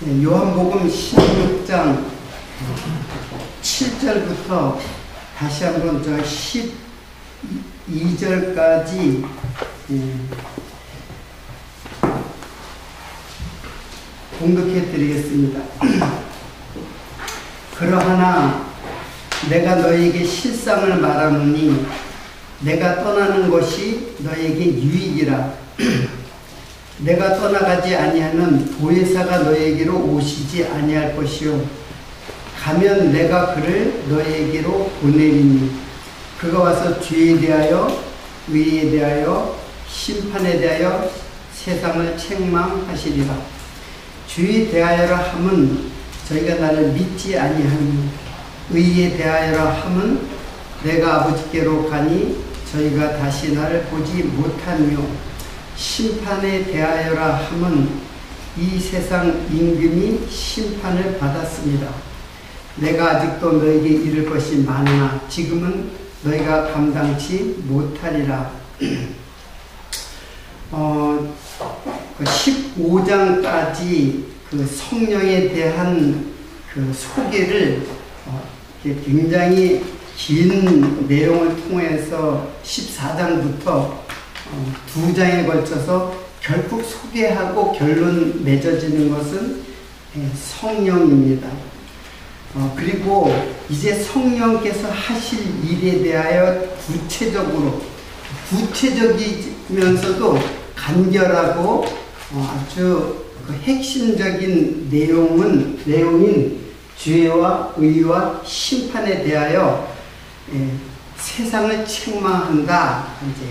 요한복음 16장 7절부터 다시 한번 저 12절까지 공독해 드리겠습니다. 그러하나 내가 너에게 실상을 말하노니 내가 떠나는 것이 너에게 유익이라. 내가 떠나가지 아니하면 보혜사가 너에게로 오시지 아니할 것이요 가면 내가 그를 너에게로 보내리니 그가 와서 죄에 대하여 의에 대하여 심판에 대하여 세상을 책망하시리라. 죄에 대하여라 함은 저희가 나를 믿지 아니하니 의에 대하여라 함은 내가 아버지께로 가니 저희가 다시 나를 보지 못하며 심판에 대하여라 함은 이 세상 임금이 심판을 받았습니다. 내가 아직도 너에게 이를 것이 많으나 지금은 너희가 감당치 못하리라. 15장까지 그 성령에 대한 그 소개를 굉장히 긴 내용을 통해서 14장부터 2장에 걸쳐서 결국 소개하고 결론 맺어지는 것은 성령입니다. 그리고 이제 성령께서 하실 일에 대하여 구체적이면서도 간결하고 아주 핵심적인 내용인 죄와 의와 심판에 대하여 세상을 책망한다, 이제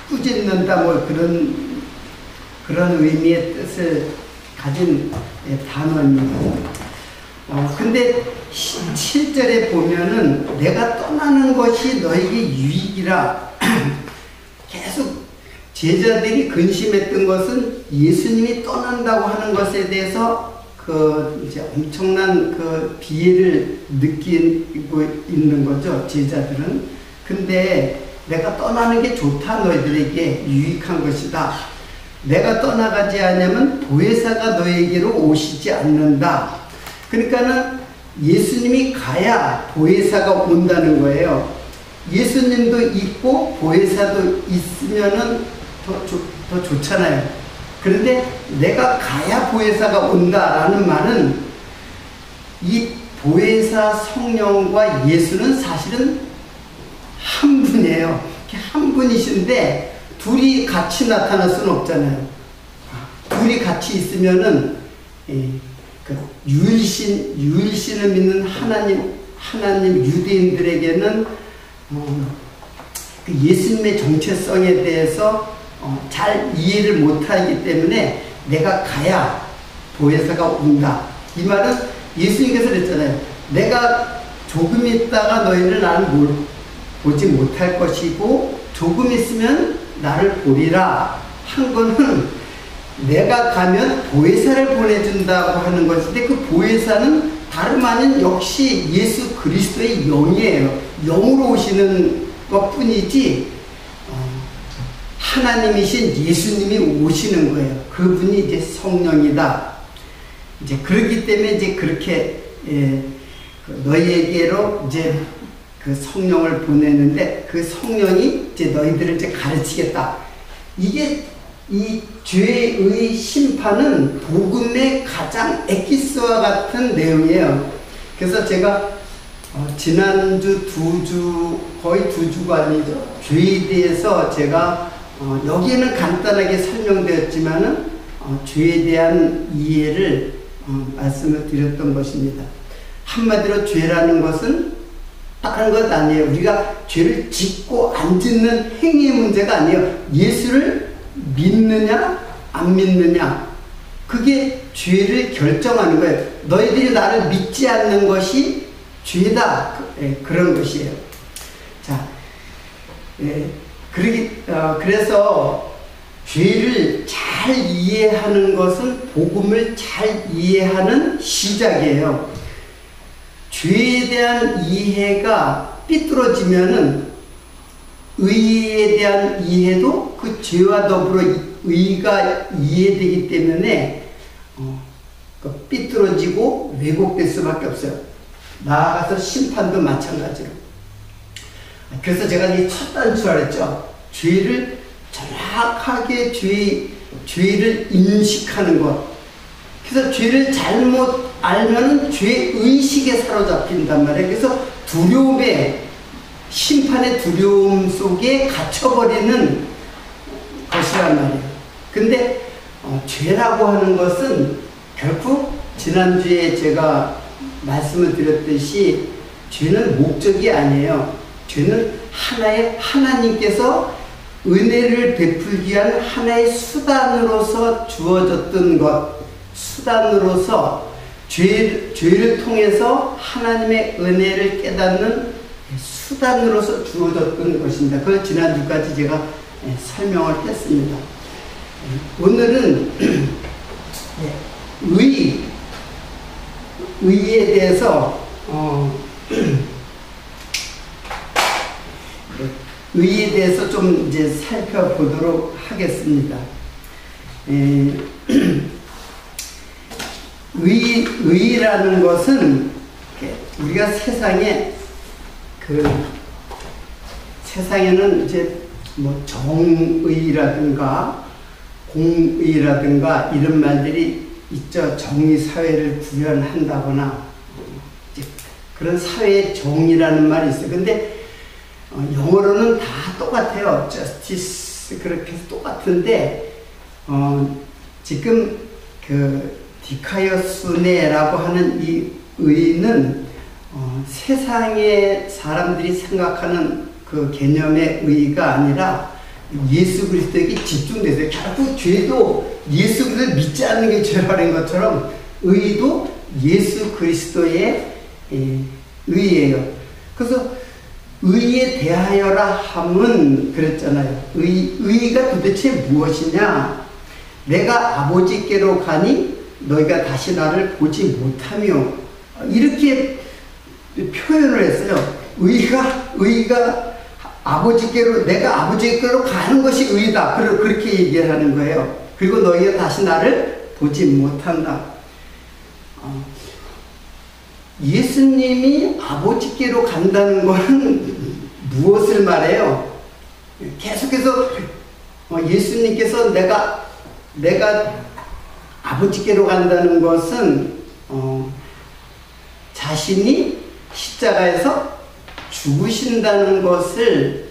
꾸짖는다, 뭐 그런 의미의 뜻을 가진 단어입니다. 근데 7절에 보면은 내가 떠나는 것이 너에게 유익이라. 계속 제자들이 근심했던 것은 예수님이 떠난다고 하는 것에 대해서 이제 엄청난 비애를 느끼고 있는 거죠, 제자들은. 근데 내가 떠나는 게 좋다, 너희들에게 유익한 것이다. 내가 떠나가지 않으면 보혜사가 너에게로 오시지 않는다. 그러니까는 예수님이 가야 보혜사가 온다는 거예요. 예수님도 있고 보혜사도 있으면은 더 좋잖아요. 그런데 내가 가야 보혜사가 온다라는 말은 이 보혜사 성령과 예수는 사실은 한 분이에요. 한 분이신데 둘이 같이 나타날 수는 없잖아요. 둘이 같이 있으면은 유일신을 믿는 하나님 유대인들에게는 그 예수님의 정체성에 대해서 잘 이해를 못하기 때문에 내가 가야 보혜사가 온다. 이 말은 예수님께서 그랬잖아요. 내가 조금 있다가 너희를 나는 보지 못할 것이고 조금 있으면 나를 보리라 한 거는 내가 가면 보혜사를 보내준다고 하는 것인데, 그 보혜사는 다름 아닌 역시 예수 그리스도의 영이에요. 영으로 오시는 것 뿐이지 하나님이신 예수님이 오시는 거예요. 그분이 이제 성령이다. 이제 그렇기 때문에 이제 그렇게 너희에게로 이제 그 성령을 보내는데, 그 성령이 이제 너희들을 이제 가르치겠다. 이게 이 죄의 심판은 복음의 가장 엑기스와 같은 내용이에요. 그래서 제가 지난주 거의 2주간이죠. 죄에 대해서 제가 여기에는 간단하게 설명되었지만은 죄에 대한 이해를 말씀을 드렸던 것입니다. 한마디로 죄라는 것은 다른 것 아니에요. 우리가 죄를 짓고 안 짓는 행위의 문제가 아니에요. 예수를 믿느냐 안 믿느냐, 그게 죄를 결정하는 거예요. 너희들이 나를 믿지 않는 것이 죄다, 그런 것이에요. 자, 그래서 죄를 잘 이해하는 것은 복음을 잘 이해하는 시작이에요. 죄에 대한 이해가 삐뚤어지면은 의에 대한 이해도 그 죄와 더불어 의가 이해되기 때문에 삐뚤어지고 왜곡될 수밖에 없어요. 나아가서 심판도 마찬가지로. 그래서 제가 이 첫 단추라 했죠. 죄를 정확하게 죄를 인식하는 것. 그래서 죄를 잘못 알면은 죄의식에 사로잡힌단 말이에요. 그래서 두려움에, 심판의 두려움 속에 갇혀버리는 것이란 말이에요. 근데 죄라고 하는 것은 결국 지난주에 제가 말씀을 드렸듯이 죄는 목적이 아니에요. 죄는 하나님께서 은혜를 베풀기 위한 하나의 수단으로서 주어졌던 것, 수단으로서 죄를 통해서 하나님의 은혜를 깨닫는 수단으로서 주어졌던 것입니다. 그걸 지난주까지 제가 설명을 했습니다. 오늘은 의에 대해서 의에 대해서 좀 이제 살펴보도록 하겠습니다. 의라는 것은 우리가 세상에는 이제 뭐 정의라든가 공의라든가 이런 말들이 있죠. 정의 사회를 구현한다거나 그런 사회의 정의라는 말이 있어요. 근데 영어로는 다 똑같아요. justice 그렇게 해서 똑같은데 지금 그 디카이오스네라고 하는 이 의는 세상의 사람들이 생각하는 그 개념의 의가 아니라 예수 그리스도에게 집중돼서 결국 죄도 예수 그리스도를 믿지 않는 게 죄라는 것처럼 의도 예수 그리스도의 의예요. 그래서 의에 대하여라 함은 그랬잖아요. 의가 도대체 무엇이냐? 내가 아버지께로 가니 너희가 다시 나를 보지 못하며, 이렇게 표현을 했어요. 의가 아버지께로, 내가 아버지께로 가는 것이 의다. 그렇게 얘기를 하는 거예요. 그리고 너희가 다시 나를 보지 못한다. 예수님이 아버지께로 간다는 것은 무엇을 말해요? 계속해서 예수님께서 내가 아버지께로 간다는 것은 자신이 십자가에서 죽으신다는 것을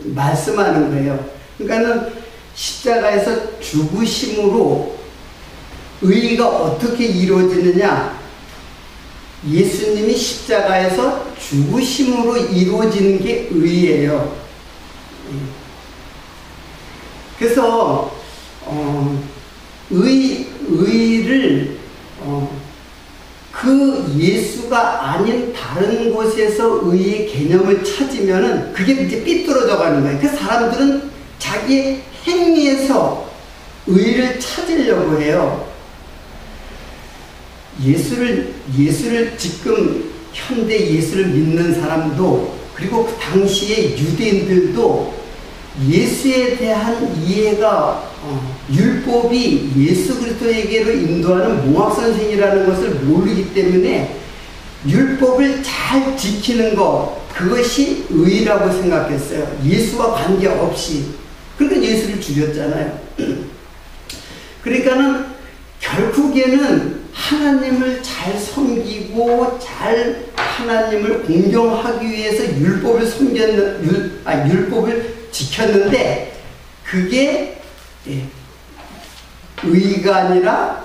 말씀하는 거예요. 그러니까는 십자가에서 죽으심으로 의가 어떻게 이루어지느냐? 예수님이 십자가에서 죽으심으로 이루어지는 게 의예요. 그래서 의를 그 예수가 아닌 다른 곳에서 의의 개념을 찾으면은 그게 이제 삐뚤어져 가는 거예요. 그 사람들은 자기 행위에서 의를 찾으려고 해요. 예수를 지금 현대 예수를 믿는 사람도, 그리고 그 당시의 유대인들도 예수에 대한 이해가 율법이 예수 그리스도에게로 인도하는 몽학선생이라는 것을 모르기 때문에 율법을 잘 지키는 것, 그것이 의라고 생각했어요. 예수와 관계없이. 그러니까 예수를 죽였잖아요. 그러니까는 결국에는 하나님을 잘 섬기고 잘 하나님을 공경하기 위해서 율법을 율법을 지켰는데 그게 의가 아니라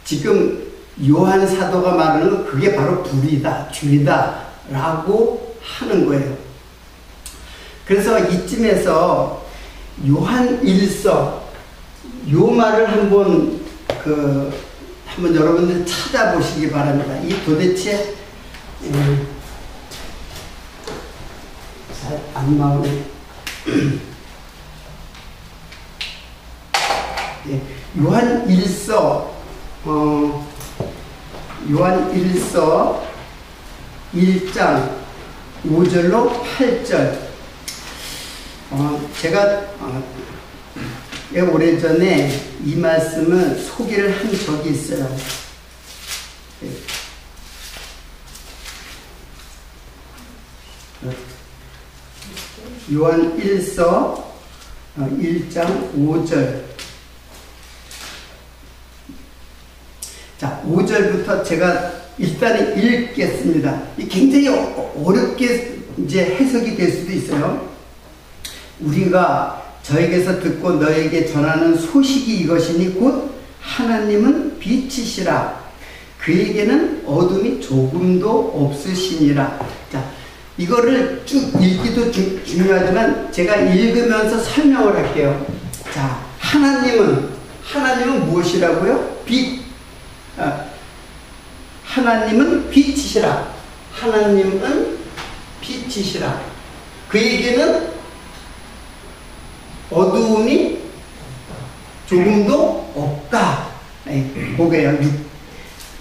지금 요한 사도가 말하는 건 그게 바로 불이다, 죄다 라고 하는 거예요. 그래서 이쯤에서 요한 1서 요 말을 한번 여러분들 찾아보시기 바랍니다. 이 도대체 잘 안 나오네. 예, 요한 1서 1장 5절로 8절 제가 오래전에 이 말씀을 소개를 한 적이 있어요. 요한 1서 1장 5절. 자, 5절부터 제가 일단 읽겠습니다. 굉장히 어렵게 이제 해석이 될 수도 있어요. 우리가 저에게서 듣고 너에게 전하는 소식이 이것이니 곧 하나님은 빛이시라. 그에게는 어둠이 조금도 없으시니라. 자, 이거를 쭉 읽기도 중요하지만 제가 읽으면서 설명을 할게요. 자, 하나님은 무엇이라고요? 빛. 하나님은 빛이시라. 하나님은 빛이시라. 그에게는 어두움이 조금도 없다. 보게요.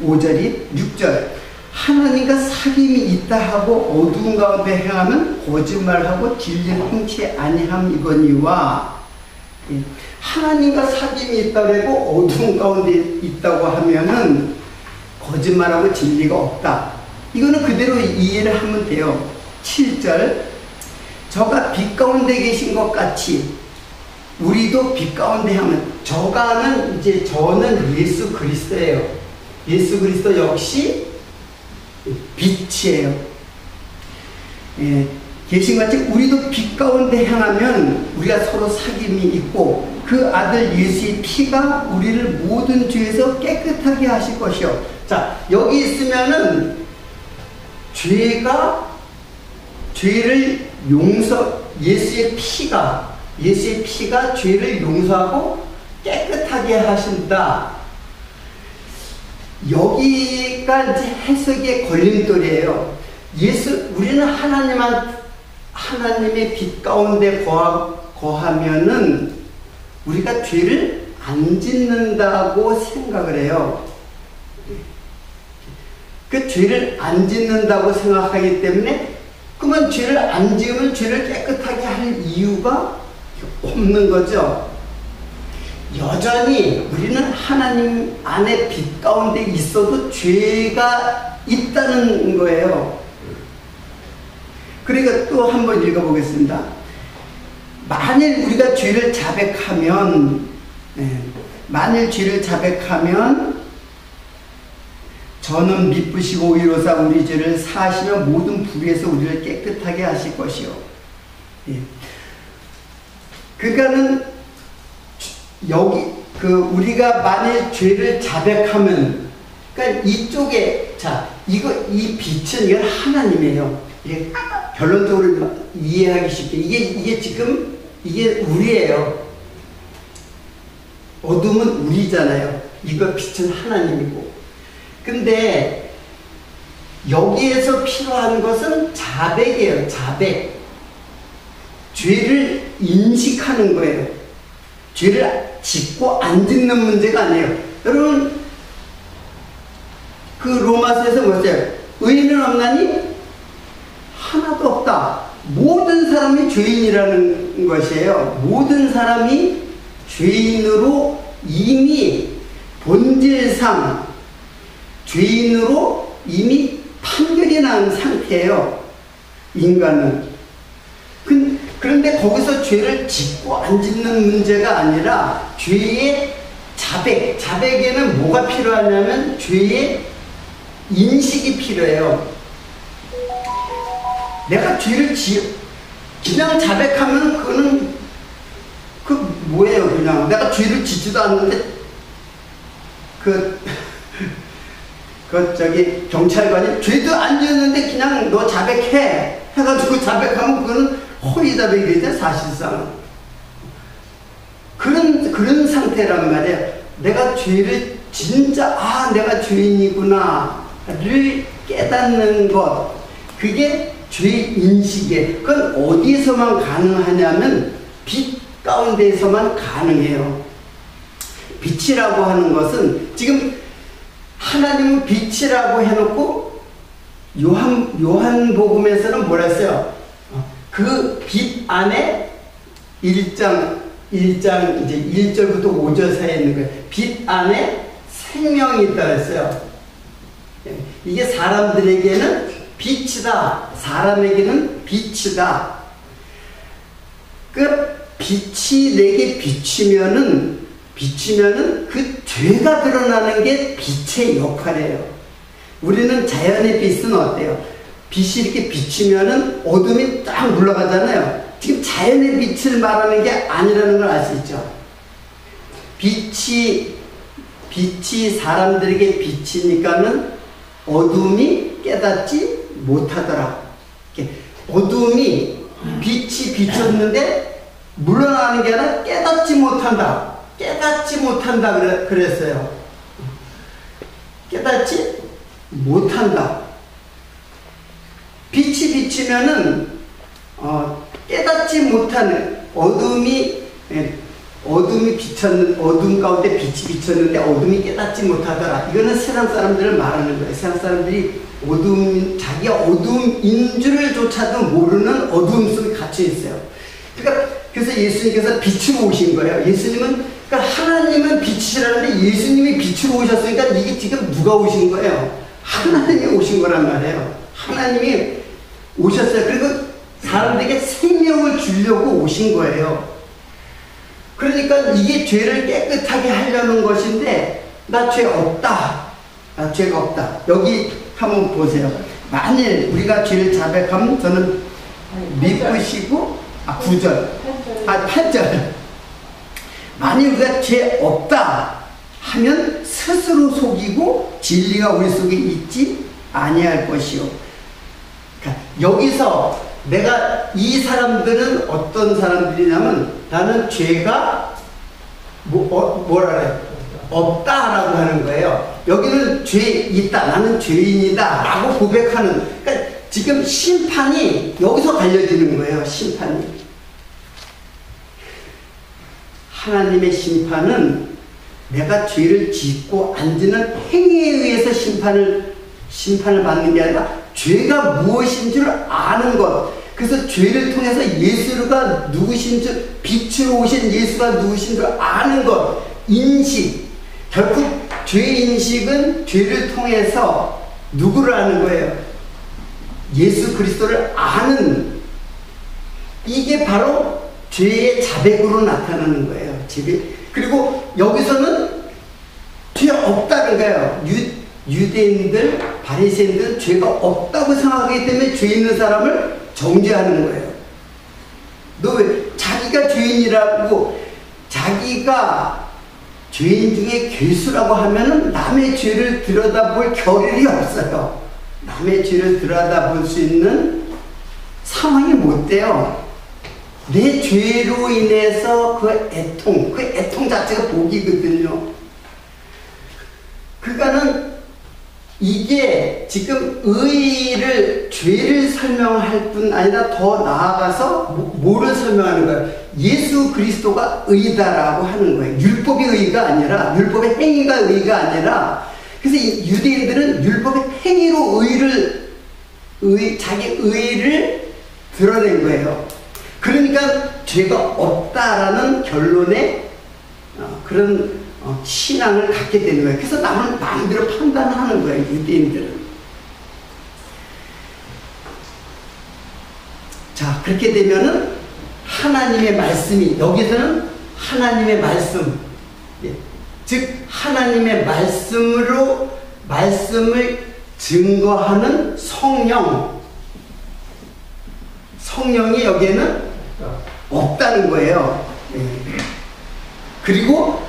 5절이 6절. 하나님과 사귐이 있다 하고 어두운 가운데 행하면 거짓말하고 진리를 행치 아니함이거니와. 하나님과 사귐이 있다고 어두운 가운데 있다고 하면은 거짓말하고 진리가 없다. 이거는 그대로 이해를 하면 돼요. 7절. 저가 빛 가운데 계신 것 같이 우리도 빛 가운데 하면, 저가는 이제 저는 예수 그리스도예요. 예수 그리스도 역시 빛이에요. 계신 것 같이 우리도 빛 가운데 향하면 우리가 서로 사귐이 있고 그 아들 예수의 피가 우리를 모든 죄에서 깨끗하게 하실 것이요. 자, 여기 있으면은 죄를 예수의 피가 죄를 용서하고 깨끗하게 하신다. 여기가 이제 해석의 걸림돌이에요. 우리는 하나님의 빛 가운데 거하면은 우리가 죄를 안 짓는다고 생각을 해요. 그 죄를 안 짓는다고 생각하기 때문에, 그러면 죄를 안 지으면 죄를 깨끗하게 할 이유가 없는 거죠. 여전히 우리는 하나님 안에 빛 가운데 있어도 죄가 있다는 거예요. 그러니까 또 한번 읽어보겠습니다. 만일 우리가 죄를 자백하면 저는 미쁘시고 의로사 우리 죄를 사하시며 모든 불의에서 우리를 깨끗하게 하실 것이요. 그러니까는 우리가 만일 죄를 자백하면, 그러니까 이쪽에, 이 빛은 이건 하나님이에요. 결론적으로 이해하기 쉽게 이게 우리예요. 어둠은 우리잖아요. 이거 빛은 하나님이고. 근데 여기에서 필요한 것은 자백이에요. 자백. 죄를 인식하는 거예요. 죄를 짓고 안 짓는 문제가 아니에요. 여러분, 그 로마서에서 뭐였어요? 의인은 없나니? 하나도 없다. 모든 사람이 죄인이라는 것이에요. 모든 사람이 죄인으로 이미 본질상 죄인으로 이미 판결이 난 상태예요. 인간은. 그런데 거기서 죄를 짓고 안 짓는 문제가 아니라 죄의 자백에는 뭐가 필요하냐면 죄의 인식이 필요해요. 내가 죄를 그냥 자백하면 그거는 뭐예요? 그냥 내가 죄를 짓지도 않는데 경찰관이 죄도 안 지었는데 그냥 너 자백해 해가지고 자백하면 그거는 허위 자백이 되죠, 사실상. 그런 상태란 말이에요. 내가 죄를 내가 죄인이구나를 깨닫는 것, 그게 죄 인식이에요. 그건 어디에서만 가능하냐면 빛 가운데에서만 가능해요. 빛이라고 하는 것은, 지금 하나님은 빛이라고 해놓고 요한복음에서는 뭐라 했어요? 그 빛 안에 1장 1장 이제 1절부터 5절 사이에 있는 거예요. 빛 안에 생명이 있다 그랬어요. 이게 사람들에게는 빛이다. 사람에게는 빛이다. 그 빛이 내게 비치면은 그 죄가 드러나는 게 빛의 역할이에요. 우리는 자연의 빛은 어때요? 빛이 이렇게 비치면은 어둠이 딱 물러가잖아요. 지금 자연의 빛을 말하는 게 아니라는 걸 알 수 있죠. 빛이 사람들에게 비치니까는 어둠이 깨닫지 못하더라. 어둠이 빛이 비쳤는데 물러나는 게 아니라 깨닫지 못한다. 깨닫지 못한다 그랬어요. 깨닫지 못한다. 빛이 비치면은 깨닫지 못하는 어둠이 비쳤는 어둠 가운데 빛이 비쳤는데 어둠이 깨닫지 못하더라. 이거는 세상 사람들을 말하는 거예요. 세상 사람들이 자기가 어둠인 줄을 조차도 모르는 어둠 속에 갇혀 있어요. 그래서 예수님께서 빛으로 오신 거예요. 그러니까 하나님은 빛이라는데 예수님이 빛으로 오셨으니까 이게 지금 누가 오신 거예요? 하나님이 오신 거란 말이에요. 하나님이 오셨어요. 그리고 사람들에게 생명을 주려고 오신 거예요. 그러니까 이게 죄를 깨끗하게 하려는 것인데 나 죄 없다. 나 죄가 없다. 여기 한번 보세요. 만일 우리가 죄를 자백하면 저는 미쁘시고 9절 8절 만일 우리가 죄 없다 하면 스스로 속이고 진리가 우리 속에 있지 아니할 것이요. 그러니까 여기서 내가 이 사람들은 어떤 사람들이냐면 나는 죄가 뭐라 그래요? 없다라고 하는 거예요. 여기는 죄 있다. 나는 죄인이다 라고 고백하는, 그러니까 지금 심판이 여기서 갈려지는 거예요. 심판이. 하나님의 심판은 내가 죄를 짓고 앉는 행위에 의해서 심판을 받는 게 아니라 죄가 무엇인 줄 아는 것. 그래서 죄를 통해서 예수가 누구신 줄, 빛으로 오신 예수가 누구신 줄 아는 것. 인식. 결국 죄인식은 죄를 통해서 누구를 아는 거예요? 예수 그리스도를 아는, 이게 바로 죄의 자백으로 나타나는 거예요. 그리고 여기서는 죄 없다는 거예요. 유대인들, 바리새인들은 죄가 없다고 생각하기 때문에 죄 있는 사람을 정죄하는 거예요. 너 왜 자기가 죄인이라고, 자기가 죄인 중에 괴수라고 하면은 남의 죄를 들여다볼 겨를이 없어요. 남의 죄를 들여다볼 수 있는 상황이 못 돼요. 내 죄로 인해서 그 애통 자체가 복이거든요. 그러니까는 이게 지금 죄를 설명할 뿐 아니라 더 나아가서 뭐를 설명하는 거예요? 예수 그리스도가 의다라고 하는 거예요. 율법의 의가 아니라, 율법의 행위가 의가 아니라, 그래서 이 유대인들은 율법의 행위로 자기 의를 드러낸 거예요. 그러니까 죄가 없다라는 결론에 그런 신앙을 갖게 되는 거예요. 그래서 남을 마음대로 판단하는 거예요, 유대인들은. 자, 그렇게 되면은 하나님의 말씀이, 여기서는 하나님의 말씀, 즉 하나님의 말씀을 증거하는 성령이 여기에는 없다는 거예요. 그리고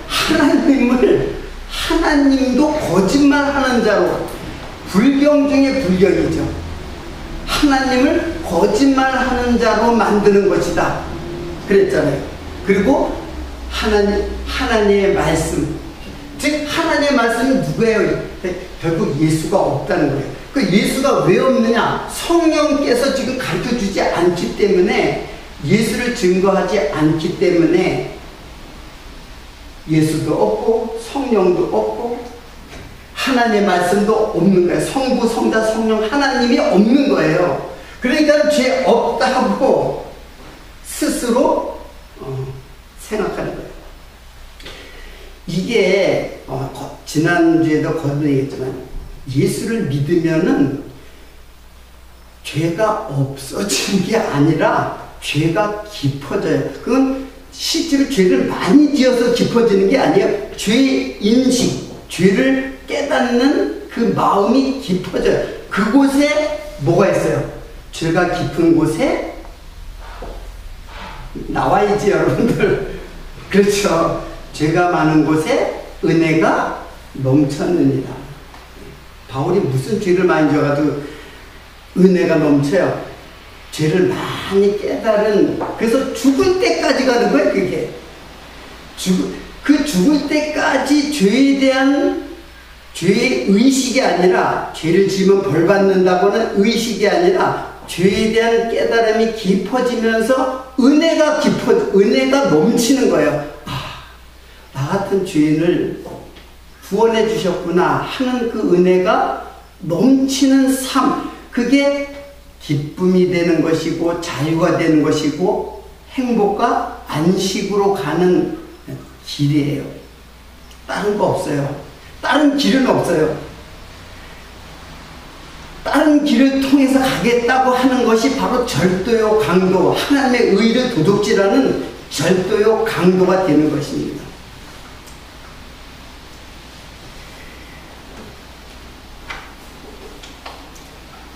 하나님도 거짓말하는 자로, 불경 중에 불경이죠. 하나님을 거짓말하는 자로 만드는 것이다 그랬잖아요. 그리고 하나님의 말씀, 즉 하나님의 말씀이 누구예요? 결국 예수가 없다는 거예요. 그 예수가 왜 없느냐? 성령께서 지금 가르쳐주지 않기 때문에, 예수를 증거하지 않기 때문에 예수도 없고 성령도 없고 하나님의 말씀도 없는 거예요. 성부, 성자, 성령, 하나님이 없는 거예요. 그러니까 죄 없다고 스스로 생각하는 이게 지난주에도 거듭 얘기했지만 예수를 믿으면은 죄가 없어지는 게 아니라 죄가 깊어져요. 그건 실제로 죄를 많이 지어서 깊어지는 게 아니에요. 죄 인식, 죄를 깨닫는 그 마음이 깊어져요. 그곳에 뭐가 있어요? 죄가 깊은 곳에 나와야지, 여러분들. 그렇죠. 죄가 많은 곳에 은혜가 넘쳤느니라. 바울이 무슨 죄를 많이 지어가지고 은혜가 넘쳐요. 죄를 많이 깨달은, 그래서 죽을 때까지 가는 거예요, 그게. 그 죽을 때까지 죄에 대한 죄의 의식이 아니라, 죄를 지으면 벌 받는다고는 의식이 아니라 죄에 대한 깨달음이 깊어지면서 은혜가 넘치는 거예요. 나 같은 죄인을 구원해 주셨구나 하는 그 은혜가 넘치는 삶, 그게 기쁨이 되는 것이고 자유가 되는 것이고 행복과 안식으로 가는 길이에요. 다른 거 없어요. 다른 길은 없어요. 다른 길을 통해서 가겠다고 하는 것이 바로 절도요 강도, 하나님의 의를 도둑질하는 절도요 강도가 되는 것입니다.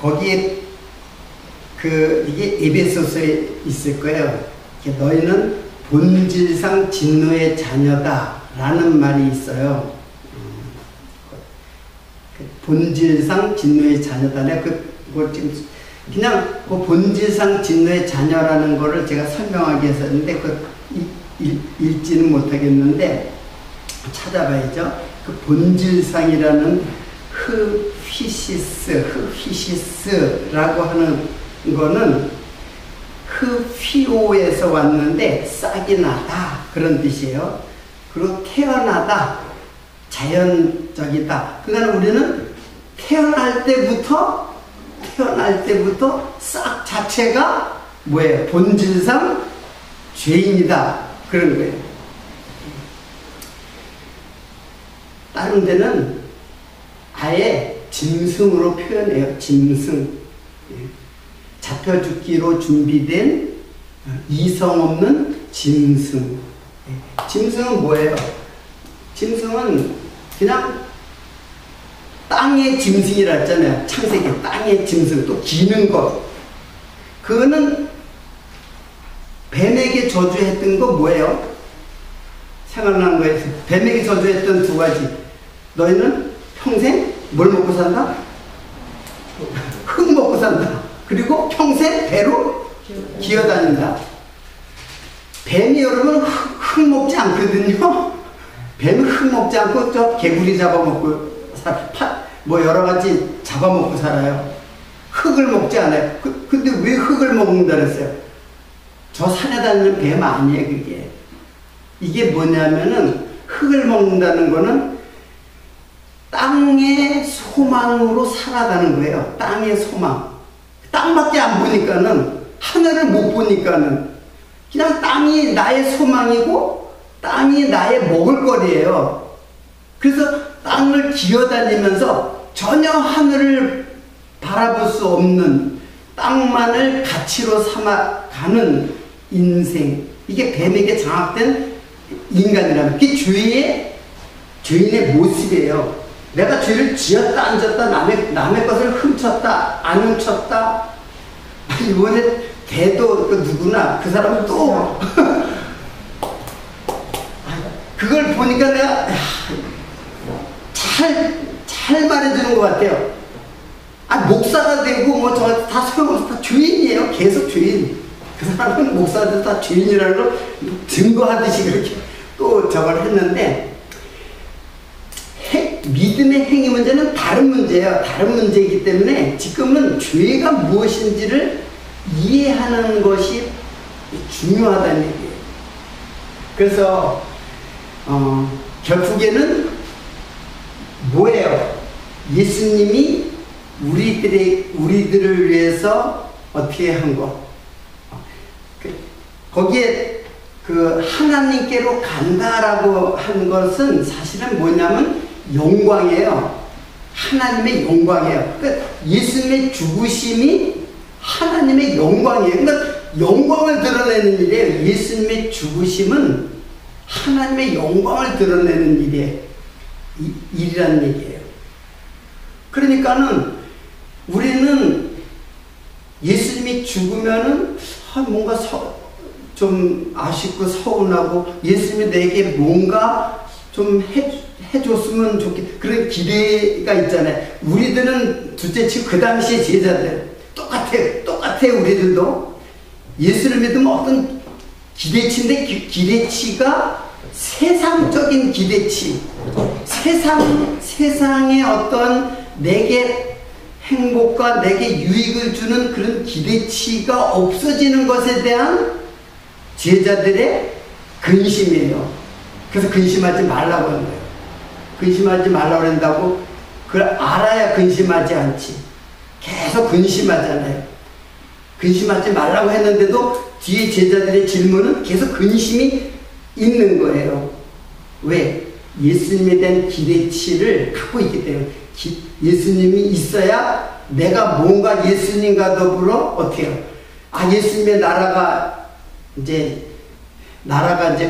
거기에 이게 에베소서에 있을 거예요. 너희는 본질상 진노의 자녀다 라는 말이 있어요. 본질상 진노의 자녀다. 내가 그걸 지금 그냥 그 본질상 진노의 자녀라는 거를 제가 설명하기 위해서 했는데 읽지는 못하겠는데 찾아봐야죠. 그 본질상이라는 흑휘시스라고 하는 거는 흑휘오에서 왔는데 싹이 나다 그런 뜻이에요. 그리고 태어나다, 자연적이다. 그러니까 우리는 태어날 때부터 싹 자체가 뭐예요? 본질상 죄인이다 그런 거예요. 다른 데는 아예 짐승으로 표현해요. 짐승. 잡혀 죽기로 준비된 이성 없는 짐승. 짐승은 뭐예요? 짐승은 그냥 땅의 짐승이라 했잖아요. 창세기 땅의 짐승. 또 기는 것. 그거는 뱀에게 저주했던 거 뭐예요? 생각나는 거예요. 뱀에게 저주했던 두 가지. 너희는 평생 뭘 먹고 산다? 흙 먹고 산다. 그리고 평생 배로 기어다닌다. 뱀이 여러분 흙 먹지 않거든요. 뱀은 흙 먹지 않고 저 개구리 잡아먹고 뭐 여러 가지 잡아먹고 살아요. 흙을 먹지 않아요. 근데 왜 흙을 먹는다 그랬어요? 저 산에 다니는 뱀 아니에요, 그게. 이게 뭐냐면은 흙을 먹는다는 거는 땅의 소망으로 살아가는 거예요. 땅의 소망. 땅밖에 안 보니까는, 하늘을 못 보니까는 그냥 땅이 나의 소망이고 땅이 나의 먹을거리예요. 그래서 땅을 기어다니면서 전혀 하늘을 바라볼 수 없는 땅만을 가치로 삼아가는 인생. 이게 뱀에게 장악된 인간이라면 그게 죄인의 모습이에요. 내가 죄를 지었다 안 지었다, 남의 것을 훔쳤다 안 훔쳤다. 이번에 개도 누구나 그 사람은 또 그걸 보니까 내가 잘 말해주는 것 같아요. 목사가 되고 뭐 저 다 소용없어. 다 죄인이에요. 계속 죄인. 그 사람은 목사들 다 죄인이라는 걸 증거하듯이 그렇게 또 저걸 했는데, 믿음의 행위 문제는 다른 문제예요. 다른 문제이기 때문에 지금은 죄가 무엇인지를 이해하는 것이 중요하다는 얘기예요. 그래서 결국에는 뭐예요? 예수님이 우리들을 위해서 어떻게 한 거? 거기에 그 하나님께로 간다라고 하는 것은 사실은 뭐냐면 영광이에요. 하나님의 영광이에요. 그러니까 예수님의 죽으심이 하나님의 영광이에요. 그러니까 영광을 드러내는 일이에요. 예수님의 죽으심은 하나님의 영광을 드러내는 일이라는 얘기예요. 그러니까는 우리는 예수님이 죽으면은 뭔가 좀 아쉽고 서운하고 예수님이 내게 뭔가 좀 해줬으면 좋겠다. 그런 기대가 있잖아요. 우리들은 둘째치고 그 당시에 제자들 똑같아요. 우리들도 예수를 믿으면 어떤 기대치인데 기대치가 세상적인 기대치, 세상의 어떤 내게 행복과 내게 유익을 주는 그런 기대치가 없어지는 것에 대한 제자들의 근심이에요. 그래서 근심하지 말라고 하는 거예요. 근심하지 말라고 한다고 그걸 알아야 근심하지 않지. 계속 근심하잖아요. 근심하지 말라고 했는데도 뒤에 제자들의 질문은 계속 근심이 있는 거예요. 왜? 예수님에 대한 기대치를 갖고 있기 때문에. 예수님이 있어야 내가 뭔가 예수님과 더불어 어떻게 해요? 예수님의 나라가 이제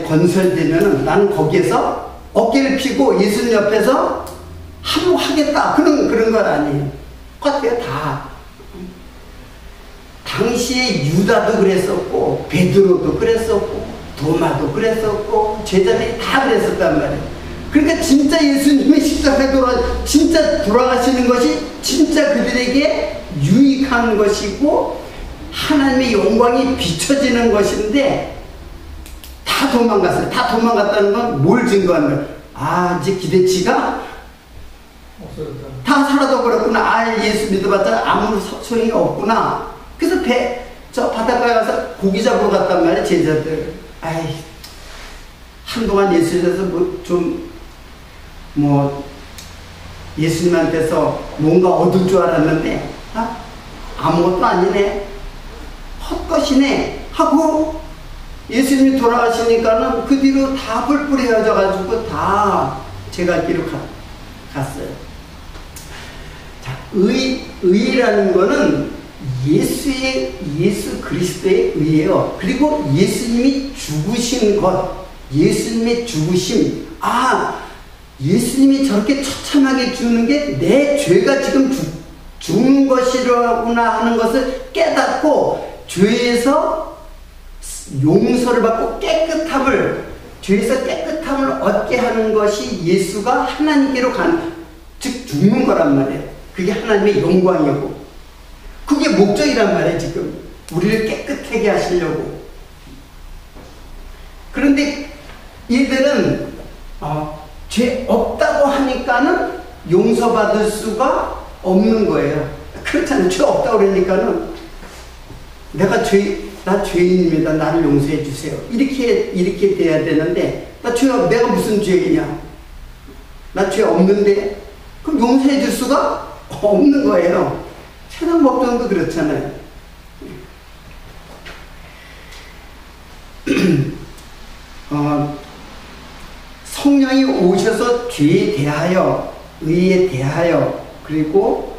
건설되면은 나는 거기에서 어깨를 펴고 예수님 옆에서 하겠다. 그런 건 아니에요. 똑같아요, 다. 당시에 유다도 그랬었고, 베드로도 그랬었고, 도마도 그랬었고, 제자들이 다 그랬었단 말이에요. 그러니까 진짜 예수님의 십자가에 진짜 돌아가시는 것이 진짜 그들에게 유익한 것이고, 하나님의 영광이 비춰지는 것인데, 다 도망갔어요. 다 도망갔다는 건 뭘 증거하는 거예요? 이제 기대치가 다 사라져버렸구나. 예수 믿어봤자 아무 소용이 없구나. 그래서 저 바닷가에 가서 고기 잡으러 갔단 말이에요, 제자들. 한동안 예수님께서 예수님한테서 뭔가 얻을 줄 알았는데, 아무것도 아니네. 헛것이네. 하고, 예수님이 돌아가시니까는 그 뒤로 다 뿔뿔이 헤어져가지고 다 제 갈 길로 갔어요. 자, 의라는 거는 예수 그리스도의 의예요. 그리고 예수님이 죽으신 것, 예수님의 죽으심. 예수님이 저렇게 처참하게 죽는 게 내 죄가 지금 죽는 것이라구나 하는 것을 깨닫고 죄에서 용서를 받고 죄에서 깨끗함을 얻게 하는 것이 예수가 하나님께로 가는, 즉 죽는 거란 말이에요. 그게 하나님의 영광이고 그게 목적이란 말이에요. 지금 우리를 깨끗하게 하시려고. 그런데 이들은 죄 없다고 하니까는 용서받을 수가 없는 거예요. 그렇잖아요. 죄 없다고 그러니까는 나 죄인입니다. 나를 용서해 주세요. 이렇게 돼야 되는데, 내가 무슨 죄이냐? 나 죄 없는데? 그럼 용서해 줄 수가 없는 거예요. 세상 법정도 그렇잖아요. 성령이 오셔서 죄에 대하여, 의에 대하여, 그리고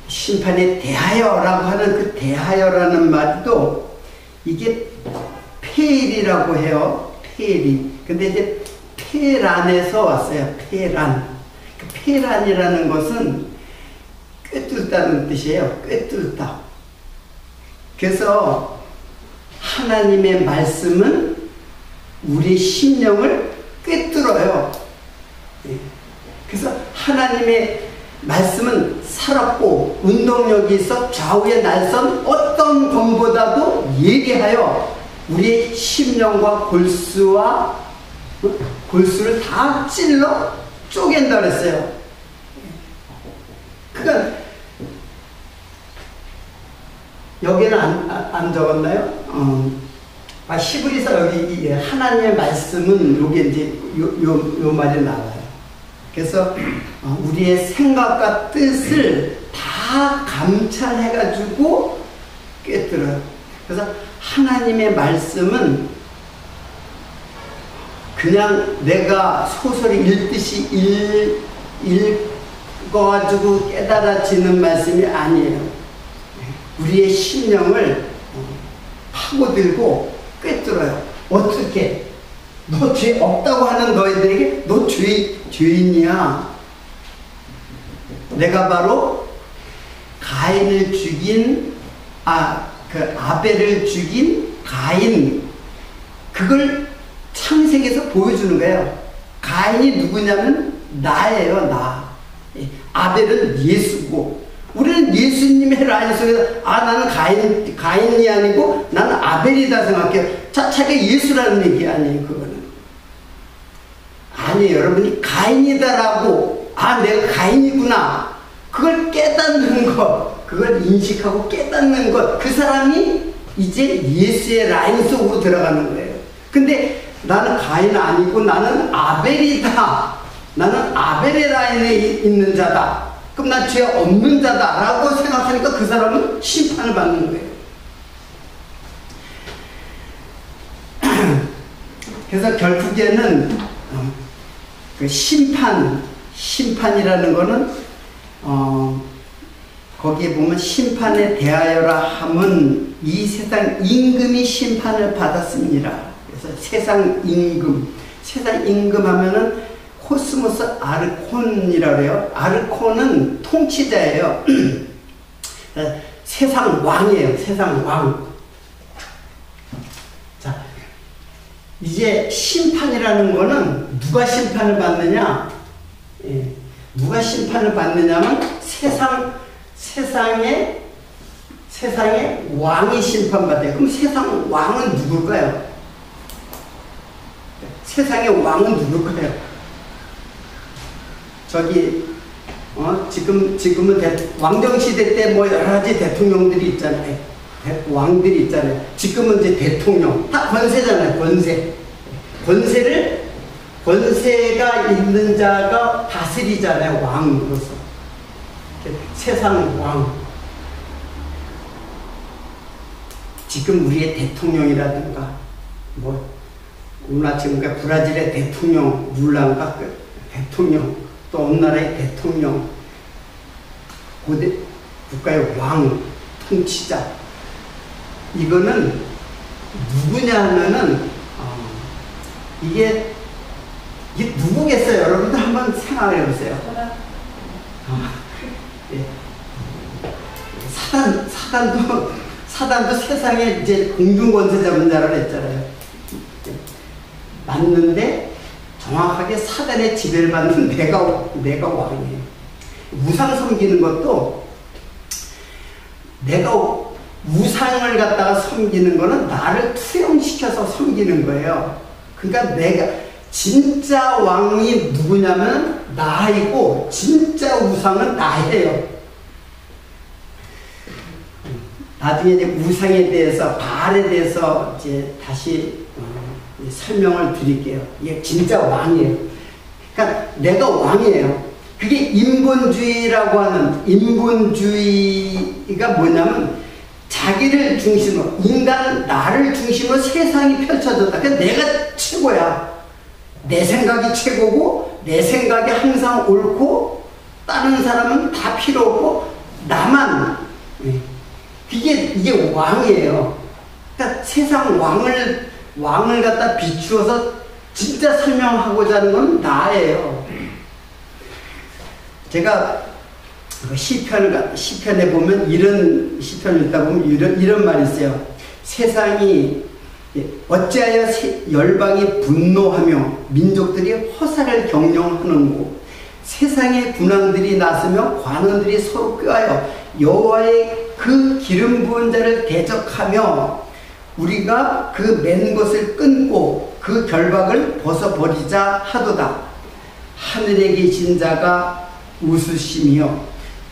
심판에 대하여라고 하는 그 대하여라는 말도 이게 페일이라고 해요. 페일이. 근데 이제 페란에서 왔어요. 페란. 그 페란이라는 것은 꿰뚫다는 뜻이에요. 꿰뚫다. 그래서 하나님의 말씀은 우리 심령을 꿰뚫어요. 그래서 하나님의 말씀은 살았고 운동력이 있어 좌우의 날선 어떤 검보다도 예리하여 우리의 심령과 골수를 다 찔러 쪼갠다 그랬어요. 그러니까 여기는 안 적었나요? 히브리서 여기 하나님의 말씀은 요게 이제 요 말이 나와요. 그래서 우리의 생각과 뜻을 다 감찰해가지고 꿰뚫어요. 그래서 하나님의 말씀은 그냥 내가 소설 읽듯이 읽어가지고 깨달아지는 말씀이 아니에요. 우리의 심령을 파고들고 꿰뚫어요. 어떻게? 너 죄 없다고 하는 너희들에게 너 죄인이야. 내가 바로 가인을 죽인 그 아벨을 죽인 가인, 그걸 창세기에서 보여주는 거예요. 가인이 누구냐면 나예요. 나. 아벨은 예수고, 우리는 예수님의 라인 속에서 나는 가인이 아니고 나는 아벨이다 생각해요. 자기가 예수라는 얘기 아니에요. 그거는 아니에요. 여러분이 가인이다라고, 내가 가인이구나, 그걸 깨닫는 것, 그걸 인식하고 깨닫는 것, 그 사람이 이제 예수의 라인 속으로 들어가는 거예요. 근데 나는 가인 아니고 나는 아벨이다, 나는 아벨의 라인에 있는 자다, 그럼 난 죄 없는 자다 라고 생각하니까 그 사람은 심판을 받는 거예요. 그래서 결국에는 그 심판이라는 거는 거기에 보면 심판에 대하여라 함은 이 세상 임금이 심판을 받았습니다. 그래서 세상 임금 하면은 코스모스 아르콘이라고 해요. 아르콘은 통치자예요. 세상 왕이에요. 세상 왕. 자, 이제 심판이라는 거는 누가 심판을 받느냐? 누가 심판을 받느냐면 세상의 왕이 심판받아요. 그럼 세상 왕은 누굴까요? 세상의 왕은 누굴까요? 지금은 왕정시대 때 뭐 여러 가지 대통령들이 있잖아요. 왕들이 있잖아요. 지금은 이제 대통령. 다 권세잖아요. 권세가 있는 자가 다스리잖아요. 왕으로서. 세상 왕. 지금 우리의 대통령이라든가, 지금 브라질의 대통령, 룰라인가 대통령, 또 어느 나라의 대통령, 고대 국가의 왕, 통치자. 이거는 누구냐 하면은, 이게 누구겠어요? 여러분들 한번 생각해 보세요. 사단도 세상에 이제 공중권세 잡은 자라고 했잖아요. 맞는데 정확하게 사단의 지배를 받는 내가 왕이에요. 우상 섬기는 것도, 내가 우상을 갖다가 섬기는 거는 나를 투영시켜서 섬기는 거예요. 그러니까 내가 진짜 왕이 누구냐면 나이고, 진짜 우상은 나예요. 나중에 이제 우상에 대해서, 바알에 대해서 이제 다시 설명을 드릴게요. 이게 진짜 왕이에요. 그러니까 내가 왕이에요. 그게 인본주의라고 하는, 인본주의가 뭐냐면 자기를 중심으로, 나를 중심으로 세상이 펼쳐졌다. 그러니까 내가 최고야. 내 생각이 최고고, 내 생각이 항상 옳고, 다른 사람은 다 필요 없고 나만. 이게 왕이에요. 그러니까 세상 왕을 갖다 비추어서 진짜 설명하고자 하는 건 나예요. 제가 시편에 보면, 이런 시편을 읽다 보면 이런 말이 있어요. 세상이 어찌하여 열방이 분노하며 민족들이 허사를 경영하는고, 세상의 군왕들이 나서며 관원들이 서로 꾀하여 여호와의 그 기름 부은 자를 대적하며 우리가 그 맨 것을 끊고 그 결박을 벗어버리자 하도다. 하늘에 계신 자가 웃으시며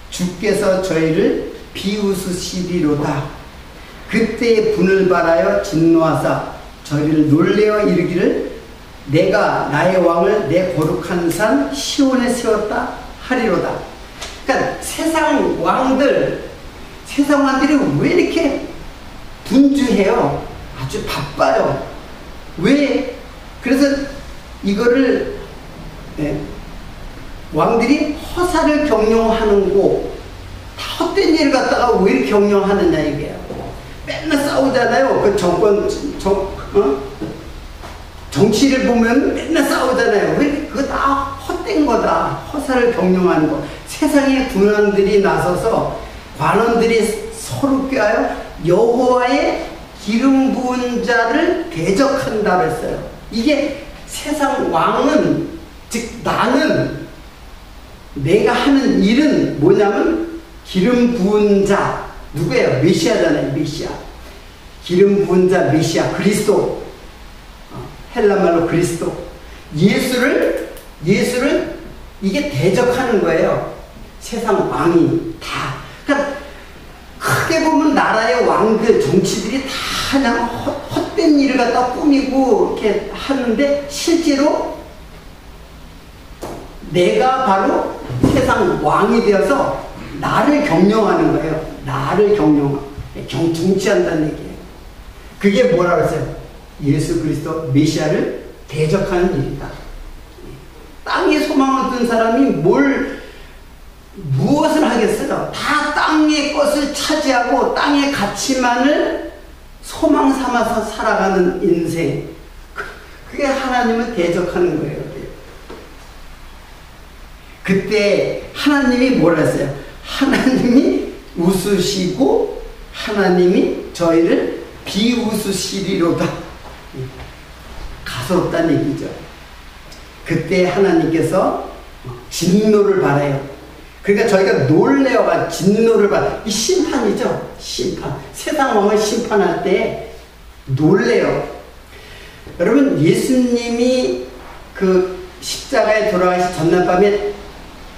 주께서 저희를 비웃으시리로다. 그때의 분을 바라여 진노하사 저희를 놀래어 이르기를 내가 나의 왕을 내 거룩한 산 시온에 세웠다 하리로다. 그러니까 세상 왕들이 왜 이렇게 분주해요. 아주 바빠요. 왜? 그래서 이거를 왕들이 허사를 경영하는 다 헛된 일을 갖다가 왜 이렇게 경영하느냐 이게요. 맨날 싸우잖아요. 그 정치를 보면 맨날 싸우잖아요. 왜? 그거 다 헛된 거다. 허사를 경영하는 거. 세상의 군왕들이 나서서 관원들이 서로 껴요. 여호와의 기름 부은 자를 대적한다 그랬어요. 이게 세상 왕은, 즉 나는, 내가 하는 일은 뭐냐면 기름 부은 자, 누구예요? 메시아잖아요. 메시아. 기름 부은 자 메시아, 그리스도. 헬라말로 그리스도. 예수를 이게 대적하는 거예요. 세상 왕이 다. 그러니까 크게 보면 나라의 왕들, 정치들이 다 그냥 헛된 일을 갖다 꾸미고 이렇게 하는데 실제로 내가 바로 세상 왕이 되어서 나를 경영하는 거예요. 나를 정치한다는 얘기예요. 그게 뭐라고 했어요? 예수 그리스도 메시아를 대적하는 일이다. 땅에 소망을 둔 사람이 무엇을 하겠어요? 다 땅의 것을 차지하고 땅의 가치만을 소망 삼아서 살아가는 인생. 그게 하나님을 대적하는 거예요. 그때 하나님이 뭐라 했어요? 하나님이 웃으시고 하나님이 저희를 비웃으시리로다. 가소롭다는 얘기죠. 그때 하나님께서 진노를 받아요. 그러니까 저희가 놀래어가 진노를 받아. 이 심판이죠. 심판. 세상 왕을 심판할 때 놀래요. 여러분, 예수님이 그 십자가에 돌아가시 전날 밤에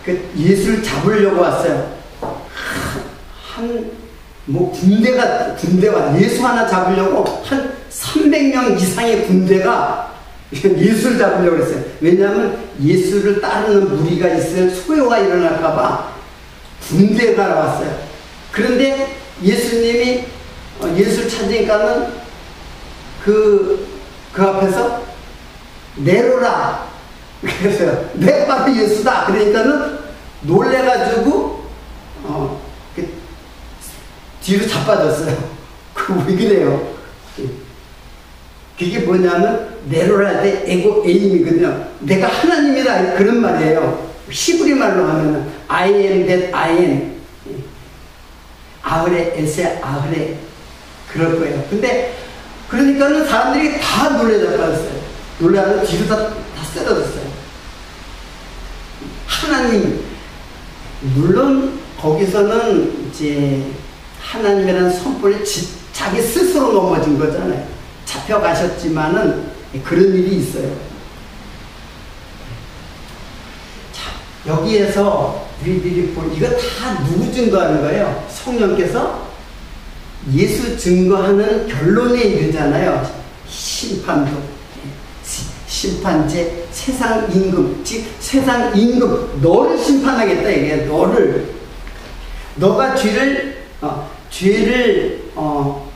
그 예수를 잡으려고 왔어요. 군대가 예수 하나 잡으려고 한 300명 이상의 군대가 예수를 잡으려고 그랬어요. 왜냐하면 예수를 따르는 무리가 있어요. 소요가 일어날까봐 군대가 나왔어요. 그런데 예수님이 예수를 찾으니까는 그 앞에서 내로라. 그랬어요. 내 바로 예수다. 그러니까는 놀래가지고 뒤로 자빠졌어요. 왜 그래요? 그게 뭐냐면 내로라 할 때 에임이거든요. 내가 하나님이다 그런 말이에요. 히브리 말로 하면은 I am that I am. 아흐레 에세 아흐레 그럴 거예요. 근데 그러니까는 사람들이 다 놀래자빠졌어요. 놀래서 뒤로 다 쓰러졌어요. 하나님, 물론 거기서는 이제 하나님이라는 선포를 자기 스스로 넘어진 거잖아요. 잡혀가셨지만은 그런 일이 있어요. 자, 여기에서 우리들이 이거 다 누구 증거하는 거예요? 성령께서 예수 증거하는 결론에 이르잖아요. 심판제, 세상 임금, 즉 세상 임금, 너를 심판하겠다 이게 너가 죄를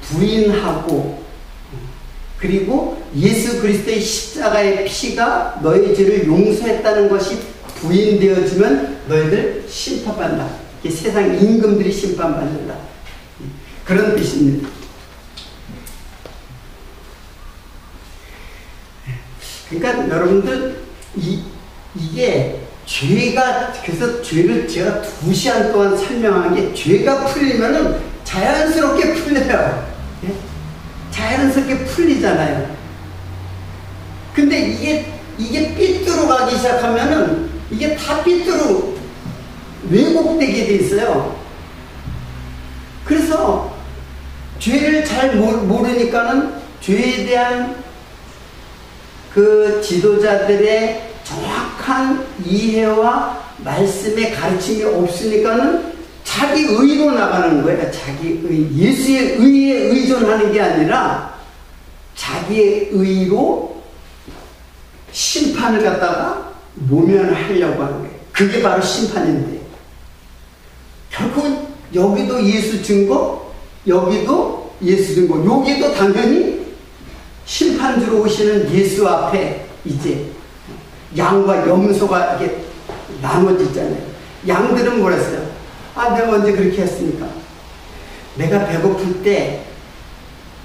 부인하고 그리고 예수 그리스도의 십자가의 피가 너의 죄를 용서했다는 것이 부인되어지면 너희들 심판받는다. 세상 임금들이 심판받는다. 그런 뜻입니다. 그러니까 여러분들 이게 그래서 죄를 제가 2시간 동안 설명한 게 죄가 풀리면은 자연스럽게 풀려요. 예? 자연스럽게 풀리잖아요. 근데 이게 삐뚤어 가기 시작하면은 이게 다 삐뚤어 왜곡되게 돼 있어요. 그래서 죄를 잘 모르니까는 죄에 대한 그 지도자들의 정확한 이해와 말씀의 가르침이 없으니까는 자기 의로 나가는 거예요. 자기 의. 예수의 의에 의존하는 게 아니라 자기의 의로 심판을 갖다가 모면하려고 하는 거예요. 그게 바로 심판인데 결국은 여기도 예수 증거, 여기도 예수님고, 여기도 당연히 심판주로 오시는 예수 앞에 이제 양과 염소가 이렇게 나눠지잖아요. 양들은 뭐라 했어요? 아, 내가 언제 그렇게 했습니까? 내가 배고플 때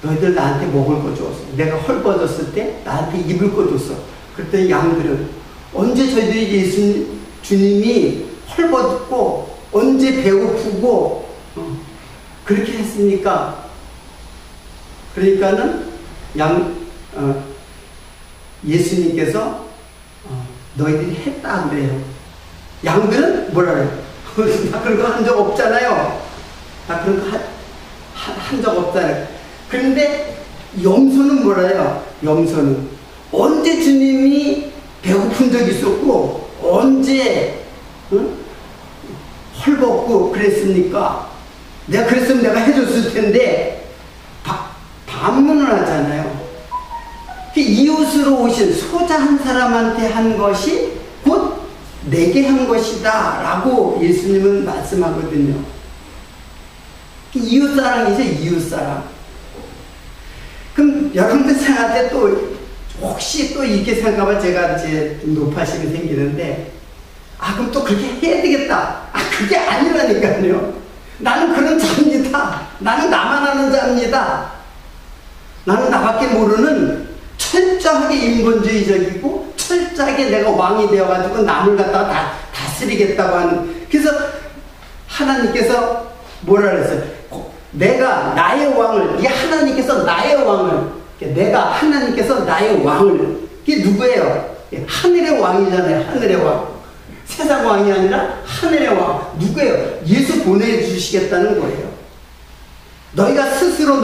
너희들 나한테 먹을 거 줬어. 내가 헐벗었을 때 나한테 입을 거 줬어. 그랬더니 양들은 언제 저희들이 주님이 헐벗고 언제 배고프고 그렇게 했습니까? 그러니까는 예수님께서 너희들이 했다 그래요. 양들은 뭐라 그래요? 나 그런 거 한 적 없잖아요. 나 그런 거 한 적 없잖아요. 그런데 염소는 뭐라요? 염소는 언제 주님이 배고픈 적 있었고 언제 헐벗고 그랬습니까? 내가 그랬으면 내가 해줬을 텐데 반문을 하잖아요. 이웃으로 오신 소자 한 사람한테 한 것이 곧 내게 한 것이다 라고 예수님은 말씀하거든요. 이웃사랑이죠. 이웃사랑. 그럼 여러분들 생각할 때 또 혹시 또 이렇게 생각하면 제가 이제 높아심이 생기는데, 아 그럼 또 그렇게 해야 되겠다. 아 그게 아니라니까요. 나는 그런 자입니다. 나는 나만 아는 자입니다. 나는 나밖에 모르는 철저하게 인본주의적이고 철저하게 내가 왕이 되어가지고 남을 갖다가 다 다스리겠다고 하는. 그래서 하나님께서 뭐라 그랬어요? 내가 나의 왕을, 이 하나님께서 나의 왕을, 내가 하나님께서 나의 왕을, 이게 누구예요? 하늘의 왕이잖아요. 하늘의 왕. 세상 왕이 아니라 하늘의 왕. 누구예요? 예수 보내주시겠다는 거예요. 너희가 스스로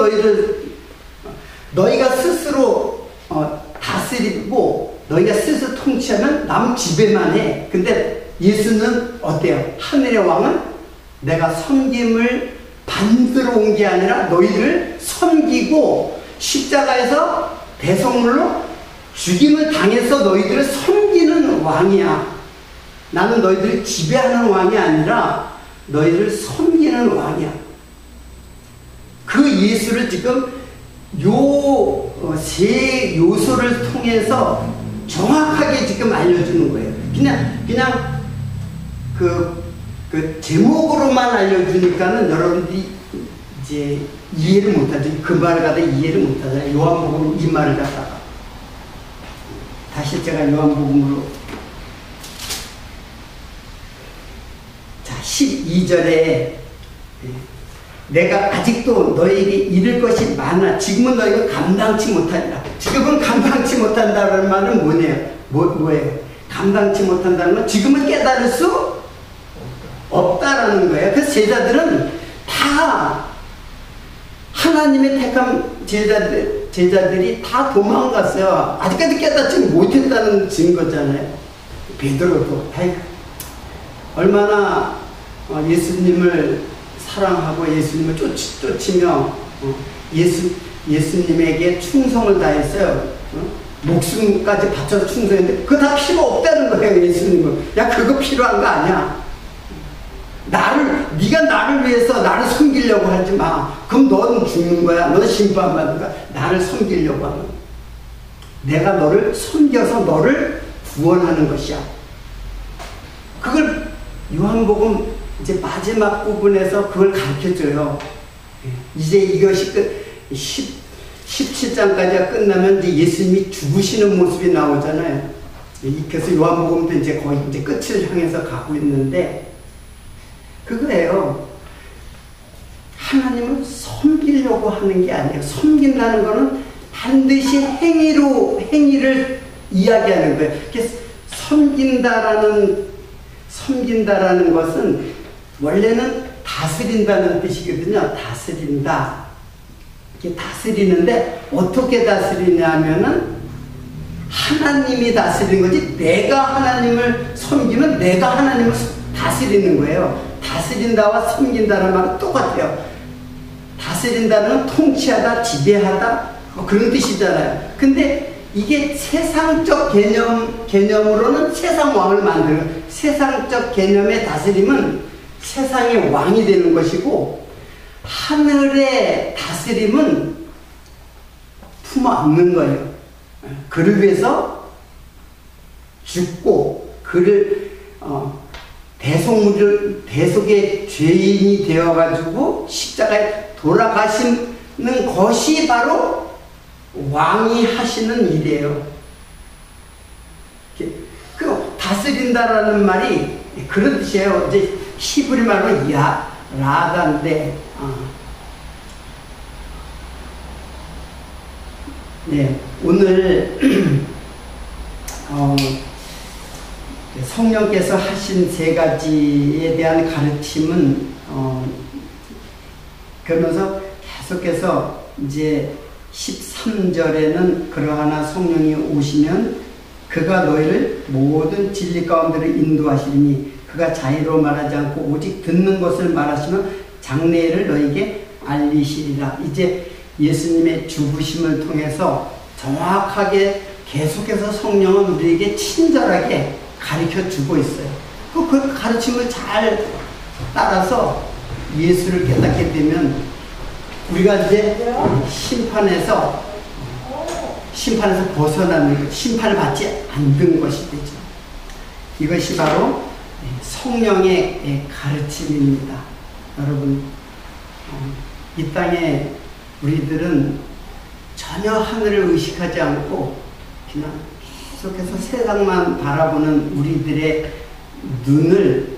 다스리고 너희가 스스로 통치하면 남 지배만 해. 근데 예수는 어때요? 하늘의 왕은 내가 섬김을 받들어 온 게 아니라 너희를 섬기고 십자가에서 대성물로 죽임을 당해서 너희들을 섬기는 왕이야. 나는 너희들을 지배하는 왕이 아니라 너희를 섬기는 왕이야. 그 예수를 지금 세 요소를 통해서 정확하게 지금 알려주는 거예요. 그냥 그 제목으로만 알려주니까는 여러분들이 이제 이해를 못하죠. 그 말을 갖다 이해를 못하잖아요. 요한복음 이 말을 갖다가. 다시 제가 요한복음으로. 자, 12절에 내가 아직도 너에게 이를 것이 많아. 지금은 너희가 감당치 못하리라. 지금은 감당치 못한다는 말은 뭐예요? 감당치 못한다는 건 지금은 깨달을 수 없다라는 거예요. 그래서 제자들은 다 하나님의 택한 제자들이 다 도망갔어요. 아직까지 깨닫지 못했다는 증거잖아요. 베드로도 얼마나 예수님을 사랑하고 예수님을 쫓으며 예수님에게 충성을 다했어요. 목숨까지 바쳐서 충성했는데 그거 다 필요 없다는 거예요. 예수님은. 야 그거 필요한 거 아니야. 네가 나를 위해서 나를 섬기려고 하지 마. 그럼 너는 죽는 거야. 너는 심판받는 거야. 나를 섬기려고 하면 내가 너를 섬겨서 너를 구원하는 것이야. 그걸 요한복음 이제 마지막 부분에서 그걸 가르쳐줘요. 이제 이것이 17장까지가 끝나면 이제 예수님이 죽으시는 모습이 나오잖아요. 그래서 요한복음도 이제 거의 이제 끝을 향해서 가고 있는데 그거예요. 하나님을 섬기려고 하는 게 아니에요. 섬긴다는 거는 반드시 행위를 이야기하는 거예요. 섬긴다라는 것은 원래는 다스린다는 뜻이거든요. 다스린다. 이렇게 다스리는데 어떻게 다스리냐면은 하나님이 다스리는 거지 내가 하나님을 섬기면 내가 하나님을 다스리는 거예요. 다스린다와 섬긴다는 말은 똑같아요. 다스린다는 건 통치하다, 지배하다 그런 뜻이잖아요. 근데 이게 세상적 개념으로는 세상 왕을 만드는, 세상적 개념의 다스림은 세상의 왕이 되는 것이고, 하늘의 다스림은 품어안는 거예요. 그를 위해서 죽고 그를 대속의 죄인이 되어가지고 십자가에 돌아가시는 것이 바로 왕이 하시는 일이에요. 그 다스린다라는 말이 그런 뜻이에요. 이제 히브리 말로 라다인데, 네, 오늘 성령께서 하신 세 가지에 대한 가르침은 그러면서 계속해서 이제 13절에는 그러하나 성령이 오시면 그가 너희를 모든 진리 가운데로 인도하시리니 그가 자의로 말하지 않고 오직 듣는 것을 말하시면 장래를 너희에게 알리시리라. 이제 예수님의 죽으심을 통해서 정확하게 계속해서 성령은 우리에게 친절하게 가르쳐 주고 있어요. 그 가르침을 잘 따라서 예수를 깨닫게 되면 우리가 이제 심판에서 벗어나는, 심판을 받지 않는 것이 되죠. 이것이 바로 성령의 가르침입니다. 여러분, 이 땅에 우리들은 전혀 하늘을 의식하지 않고 그냥 계속해서 세상만 바라보는 우리들의 눈을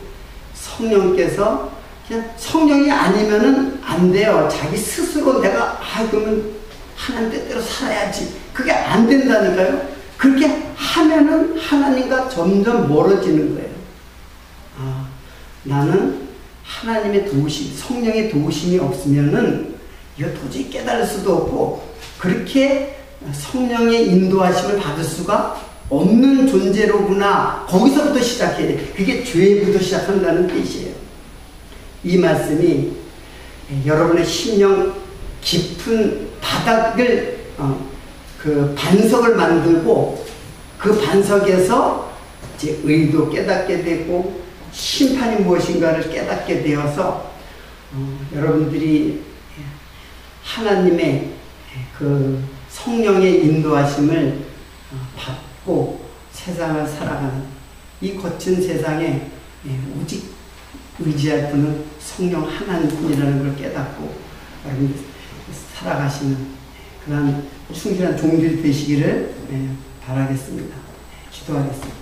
성령께서 그냥 성령이 아니면은 안 돼요. 자기 스스로 내가 그러면 하나님 뜻대로 살아야지. 그게 안 된다니까요. 그렇게 하면은 하나님과 점점 멀어지는 거예요. 나는 하나님의 도우심, 성령의 도우심이 없으면은 이거 도저히 깨달을 수도 없고 그렇게 성령의 인도하심을 받을 수가 없는 존재로구나. 거기서부터 시작해야 돼. 그게 죄부터 시작한다는 뜻이에요. 이 말씀이 여러분의 심령 깊은 바닥을 그 반석을 만들고 그 반석에서 이제 의도 깨닫게 되고 심판이 무엇인가를 깨닫게 되어서 여러분들이 하나님의 그 성령의 인도하심을 받고 세상을 살아가는 이 거친 세상에 오직 의지할 분은 성령 하나님뿐이라는 걸 깨닫고 여러분들 살아가시는 그런 충실한 종들이 되시기를 바라겠습니다. 기도하겠습니다.